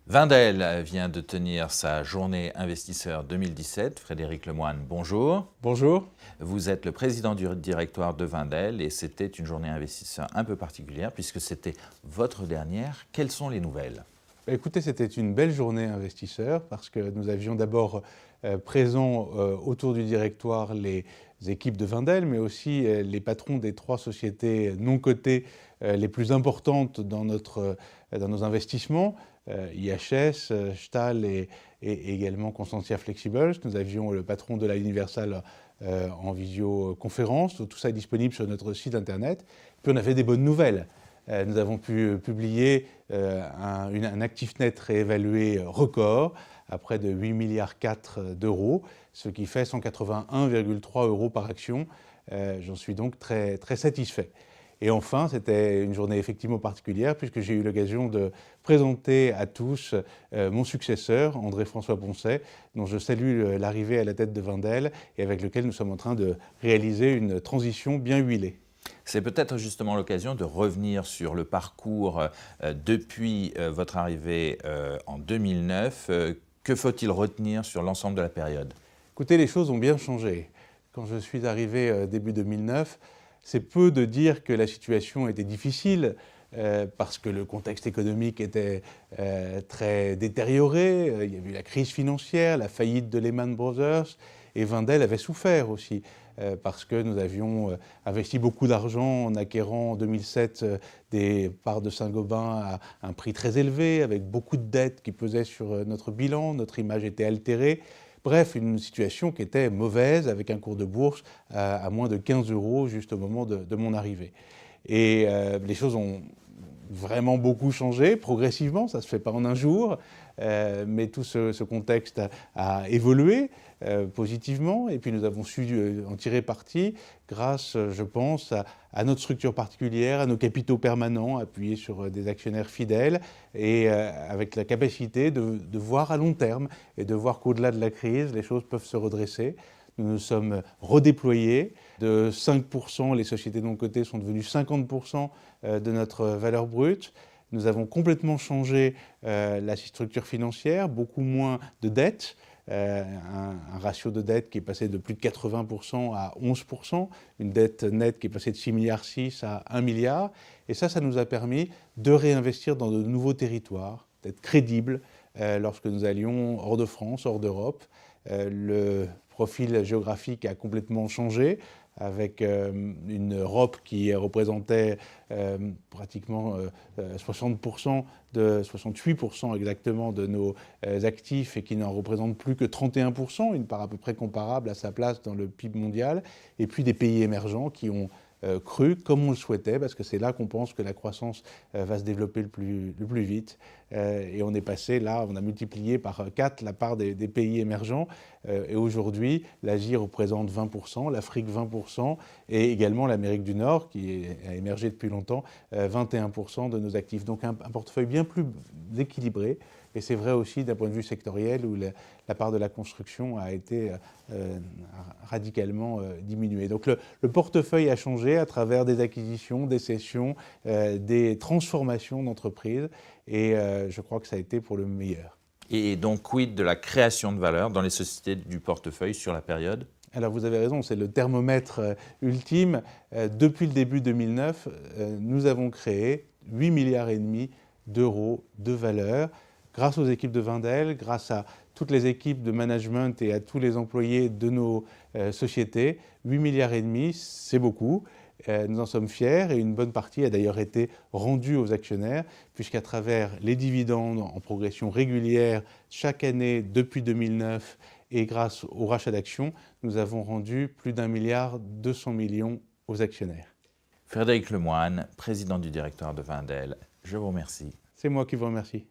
Wendel vient de tenir sa journée investisseur 2017. Frédéric Lemoine, bonjour. Bonjour. Vous êtes le président du directoire de Wendel et c'était une journée investisseur un peu particulière puisque c'était votre dernière. Quelles sont les nouvelles? Écoutez, c'était une belle journée investisseur parce que nous avions d'abord présents autour du directoire les équipes de Wendel, mais aussi les patrons des 3 sociétés non cotées les plus importantes dans nos investissements, IHS, Stahl et également Constantia Flexibles. Nous avions le patron de la Universal en visioconférence. Tout ça est disponible sur notre site internet. Puis on avait des bonnes nouvelles. Nous avons pu publier un actif net réévalué record à près de 8,4 milliards d'euros, ce qui fait 181,3 euros par action. J'en suis donc très, très satisfait. Et enfin, c'était une journée effectivement particulière puisque j'ai eu l'occasion de présenter à tous mon successeur, André-François Poncet, dont je salue l'arrivée à la tête de Wendel et avec lequel nous sommes en train de réaliser une transition bien huilée. C'est peut-être justement l'occasion de revenir sur le parcours depuis votre arrivée en 2009. Que faut-il retenir sur l'ensemble de la période? Écoutez, les choses ont bien changé. Quand je suis arrivé début 2009, c'est peu de dire que la situation était difficile parce que le contexte économique était très détérioré. Il y avait eu la crise financière, la faillite de Lehman Brothers et Wendel avait souffert aussi parce que nous avions investi beaucoup d'argent en acquérant en 2007 des parts de Saint-Gobain à un prix très élevé, avec beaucoup de dettes qui pesaient sur notre bilan, notre image était altérée. Bref, une situation qui était mauvaise, avec un cours de bourse à moins de 15 euros juste au moment de mon arrivée. Et les choses ont vraiment beaucoup changé, progressivement, ça ne se fait pas en un jour, mais tout ce contexte a évolué positivement, et puis nous avons su en tirer parti grâce, je pense, à notre structure particulière, à nos capitaux permanents, appuyés sur des actionnaires fidèles, et avec la capacité de voir à long terme, et de voir qu'au-delà de la crise, les choses peuvent se redresser. Nous nous sommes redéployés. De 5%, les sociétés non cotées sont devenues 50% de notre valeur brute. Nous avons complètement changé la structure financière, beaucoup moins de dettes, un ratio de dette qui est passé de plus de 80% à 11%, une dette nette qui est passée de 6,6 milliards à 1 milliard. Et ça nous a permis de réinvestir dans de nouveaux territoires, d'être crédibles lorsque nous allions hors de France, hors d'Europe. Le profil géographique a complètement changé, avec une Europe qui représentait pratiquement 60%, 68% exactement de nos actifs et qui n'en représente plus que 31%, une part à peu près comparable à sa place dans le PIB mondial, et puis des pays émergents qui ont cru comme on le souhaitait, parce que c'est là qu'on pense que la croissance va se développer le plus vite. Et on est passé là, on a multiplié par 4 la part des pays émergents. Et aujourd'hui, l'Asie représente 20%, l'Afrique 20%, et également l'Amérique du Nord, qui a émergé depuis longtemps, 21% de nos actifs. Donc un portefeuille bien plus équilibré. Et c'est vrai aussi d'un point de vue sectoriel où la part de la construction a été radicalement diminuée. Donc le portefeuille a changé à travers des acquisitions, des cessions, des transformations d'entreprises et je crois que ça a été pour le meilleur. Et donc, quid de la création de valeur dans les sociétés du portefeuille sur la période? Alors vous avez raison, c'est le thermomètre ultime. Depuis le début 2009, nous avons créé 8,5 milliards d'euros de valeur grâce aux équipes de Wendel, grâce à toutes les équipes de management et à tous les employés de nos sociétés. 8,5 milliards, c'est beaucoup. Nous en sommes fiers et une bonne partie a d'ailleurs été rendue aux actionnaires puisqu'à travers les dividendes en progression régulière chaque année depuis 2009 et grâce au rachat d'actions, nous avons rendu plus d'1,2 milliard aux actionnaires. Frédéric Lemoine, président du directoire de Wendel, je vous remercie. C'est moi qui vous remercie.